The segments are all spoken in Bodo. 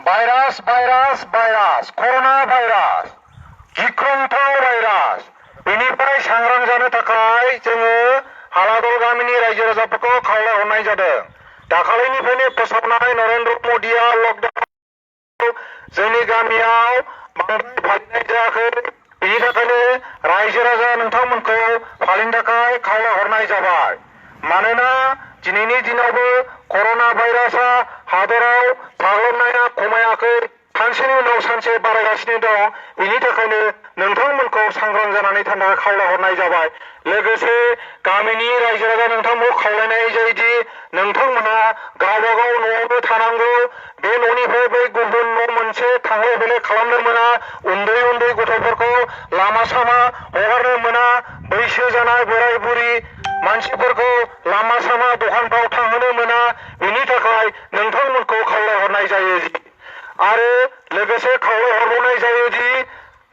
भाइरास कर'ना भाइरास गिख्रंथाव भाइरास बेनिफ्राय सांग्रां जानो थाखाय जोङो हालादल गामिनि रायजो राजाफोरखौ खावलायहरनाय जादों। दाखालिनिफ्रायनो फोसावनाय नरेन्द्र मदिया लकडाउन जोंनि गामियाव बांद्राय फालिनाय जायाखै। बेनि थाखायनो रायजो राजा नोंथांमोनखौ फालिनो थाखाय खावलायहरनाय जाबाय। मानोना दिनैनि दिनावबो कर'ना भाइरासआ हादराव साग्लोबनाया खमायाखै, सानसेनि उनाव सानसे बारायगासिनो दं। बेनि थाखायनो नोंथांमोनखौ सांग्रां जानानै थानो थाखाय खावलायहरनाय जाबाय। लोगोसे गामिनि रायजो राजा नोंथांमोनखौ खावलायनाय जायोदि नोंथांमोना गावबा गाव न'आवनो थानांगौ। बे न'निफ्राय बै गुबुन न' मोनसे थांलाय फैलाय खालामनो मोना। उन्दै उन्दै गथ'फोरखौ लामा सामा हगारनो मोना। बैसो जानाय बोराय बुरि मानसिफोरखौ लामा सामा दखानफ्राव थांहोनो मोना। बेनि थाखाय नोंथांमोनखौ खावलायहरनाय जायो। आरो लोगोसे खावलायहरबावनाय जायोदि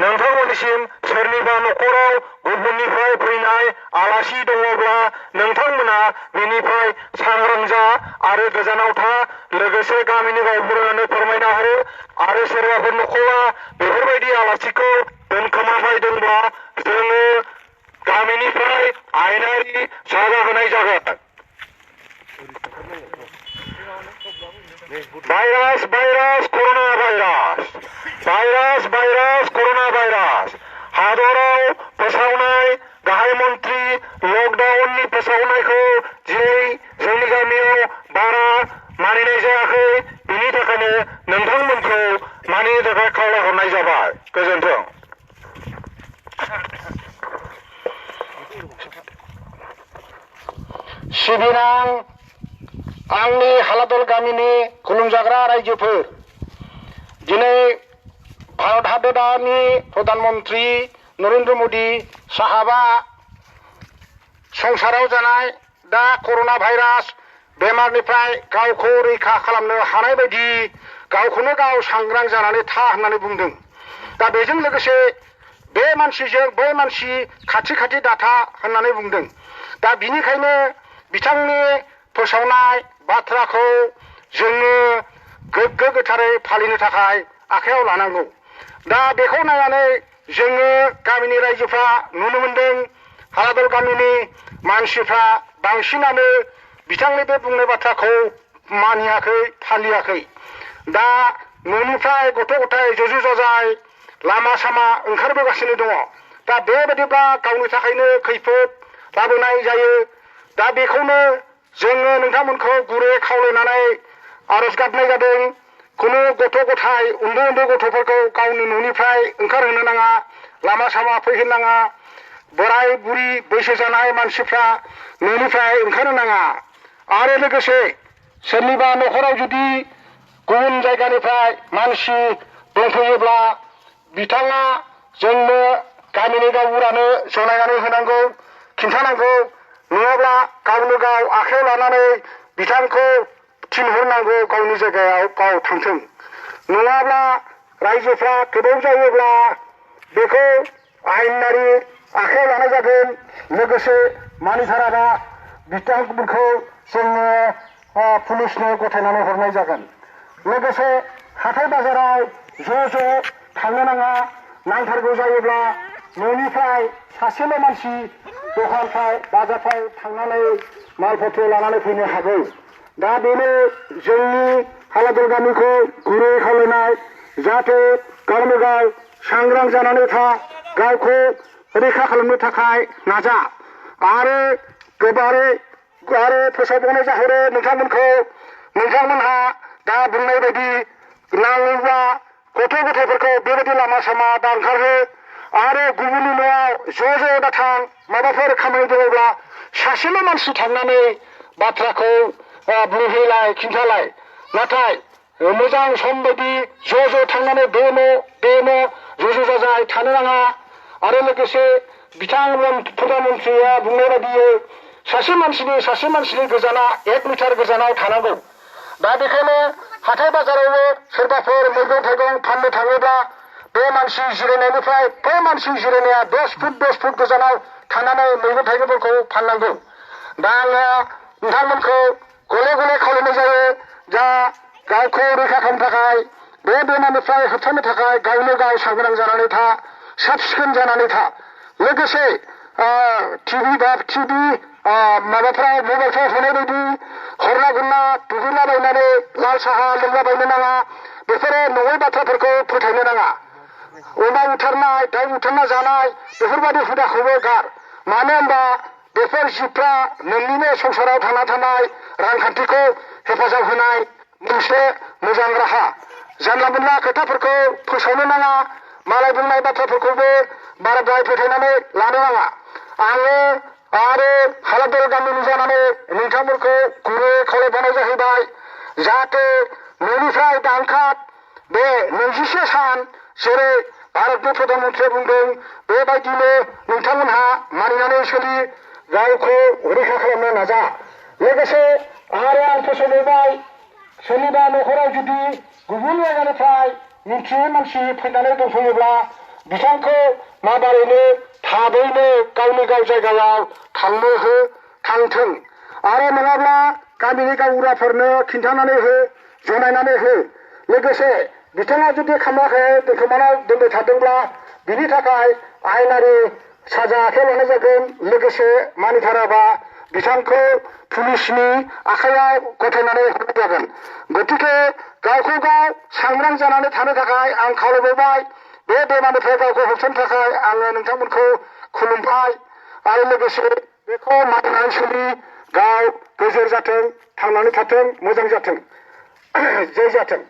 नोंथांमोननिसिम सोरनिबा न'खराव गुबुननिफ्राय फैनाय आलासि दङब्ला नोंथांमोना बेनिफ्राय सांग्रां जा आरो गोजानाव था। लोगोसे गामिनि गावबुरानो फोरमायना हो। आरो सोरबाफोर न'खरा बेफोरबायदि आलासिखौ दोनखोमाबाय दंब्ला जोङो गामिनिफ्राय आयेनारि साजा होनाय जागोन। भाइरास कर'ना भाइरास कर'ना भाइरास हादराव फोसावनाय गाहाय मन्त्रि लकडाउननि फोसावनायखौ दिनै जोंनि गामियाव बारा मानिनाय जायाखै। बेनि थाखायनो नोंथांमोनखौ मानिनो थाखाय खावलायहरनाय जाबाय। गोजोन्थों। सिबिनां आंनि हालादल गामिनि खुलुमजाग्रा रायजोफोर, दिनै भारत हादरनि प्रधान मन्त्रि नरेन्द्र मदि साहाबा संसाराव जानाय दा कर'ना भाइरास बेमारनिफ्राय गावखौ रैखा खालामनो हानाय बायदि गावखौनो गाव सांग्रां जानानै था होननानै बुंदों। दा बेजों लोगोसे बे मानसिजों बै मानसि खाथि खाथि दाथा होननानै बुंदों। दा बिनिखायनो बिथांनि फोसावनाय बाथ्राखौ जोङो गोग्गो गोथारै फालिनो थाखाय आखायाव लानांगौ। दा बेखौ नायनानै जोङो गामिनि रायजोफ्रा नुनो मोनदों हालादल गामिनि मानसिफ्रा बांसिनानो बिथांनि बे बुंनाय बाथ्राखौ मानियाखै, फालियाखै। दा न'निफ्राय गथ' गथाय ज' जाजाय लामा सामा ओंखारबोगासिनो दङ। दा बेबायदिब्ला गावनि थाखायनो खैफोद लाबोनाय जायो। दा बेखौनो जोङो नोंथांमोनखौ गुरै खावलायनानै आरज गाबनाय जादों। खुनु गथ' गथाय उन्दै उन्दै गथ'फोरखौ गावनि न'निफ्राय ओंखारहोनो नाङा, लामा सामा फैहोनो नाङा। बोराय बुरि बैसो जानाय मानसिफ्रा न'निफ्राय ओंखारनो नाङा। आरो लोगोसे सोरनिबा न'खराव जुदि गुबुन जायगानिफ्राय मानसि दंफैयोब्ला बिथाङा जोंनो गामिनि गावबुरानो जनायनानै होनांगौ, खिन्थानांगौ। नङाब्ला गावनो गाव आखायाव लानानै बिथांखौ थिनहरनांगौ गावनि जायगायाव गाव थांथों। नङाब्ला रायजोफ्रा गोबाव जायोब्ला बेखौ आयेनारि आखायाव लानाय जागोन। लोगोसे मानिथाराबा बिथांमोनखौ जोङो पुलिसनो गथायनानै हरनाय जागोन। लोगोसे हाथाय बाजाराव ज' थांनो नाङा। नांथारगौ जायोब्ला न'निफ्राय सासेल' मानसि दखानफ्राव बाजारफ्राव थांनानै मालपत्र लानानै फैनो हागौ। दा बेनो जोंनि हालादल गामिखौ गुरै खावलायनाय, जाहाथे गावनो गाव सांग्रां जानानै था, गावखौ रैखा खालामनो थाखाय नाजा। आरो गोबारै आरो फोसावबावनाय जाहरो नोंथांमोनखौ, नोंथांमोनहा दा बुंनाय बायदि नाङोब्ला गथ' गथायफोरखौ बेबायदि लामा सामा दा ओंखारहो। आरो गुबुननि न'आव ज' दाथां। माबाफोर खामानि दङब्ला सासेल' मानसि थांनानै बाथ्राखौ बुंहैलाय, खिन्थालाय। नाथाय मोजां सम बायदि ज' थांनानै बे न' ज' जाजाय थानो नाङा। आरो लोगोसे बिथां प्रधान मन्त्रिया बुंनाय बायदियै सासे मानसिनि गोजाना 1 मिटार गोजानाव थानांगौ। दा बेखायनो हाथाय बाजारावबो सोरबाफोर मैगं थाइगं फाननो थाङोब्ला बे मानसि जिरायनायनिफ्राय बै मानसि जिरायनाया 10 फुट गोजानाव थानानै मैगं थाइगंफोरखौ फाननांगौ। दा आङो नोंथांमोनखौ गले गले खावलायनाय जायो, जा गावखौ रैखा खालामनो थाखाय बे बेमारनिफ्राय होबथानो थाखाय गावनो गाव सांग्रां जानानै था साब सिखोन जानानै था लोगोसे टिभि माबाफ्राव मबाइलफ्राव होनाय बायदि हरला गुरला दुगैलाबायनानै लाल साहा लोंलाबायनो नाङा बेफोरो नङै बाथ्राफोरखौ फोथायनो नाङा अमा बुथारनाय दाउ बुथारना जानाय बेफोरबायदि हुदाखौबो गार मानो होनबा बेफोर जिबफ्रा नोंनिनो संसाराव थांना थानाय रांखान्थिखौ हेफाजाब होनाय मोनसे मोजां राहा जानला मोनला खोथाफोरखौ फोसावनो नाङा मालाय बुंनाय बाथ्राफोरखौबो बाराद्राय फोथायनानै लानो नाङा आङो आरो हालादर गामिनि जानानै नोंथांमोनखौ गुरै खावलायबावनाय जाहैबाय जाहाथे न'निफ्राय दा ओंखार बे 21 सान जेरै भारतनि प्रधानमन्त्रिया बुंदों बेबायदिनो नोंथांमोनहा मानिनानै सोलि गावखौ रैखा खालामनो नाजा लोगोसे आरो आं फोसावबाय सोरनिबा न'खराव जुदि गुबुन जायगानिफ्राय मिथियै मानसि फैनानै दंफैयोब्ला बिथांखौ माबारैनो थाबैनो गावनि गाव जायगायाव थांनो हो थांथों आरो नङाब्ला गामिनि गावबुराफोरनो खिन्थानानै हो जनायनानै हो लोगोसे बिथाङा जुदि खालामाखै दोनखोमाना दोनबाय थादोंब्ला बिनि थाखाय आयेनारि साजा आखायाव लानाय जागोन लोगोसे मानिथाराबा बिथांखौ पुलिसनि आखायाव गथायनानै हरनाय जागोन गतिके गावखौ गाव सांग्रां जानानै थानो थाखाय आं खावलायबावबाय बे बेमारनिफ्राय गावखौ होबथानो थाखाय आङो नोंथांमोनखौ खुलुमबाय आरो लोगोसे बेखौ मानिनानै सोलि गाव गोजोर जाथों थांनानै थाथों मोजां जाथों जय जाथों।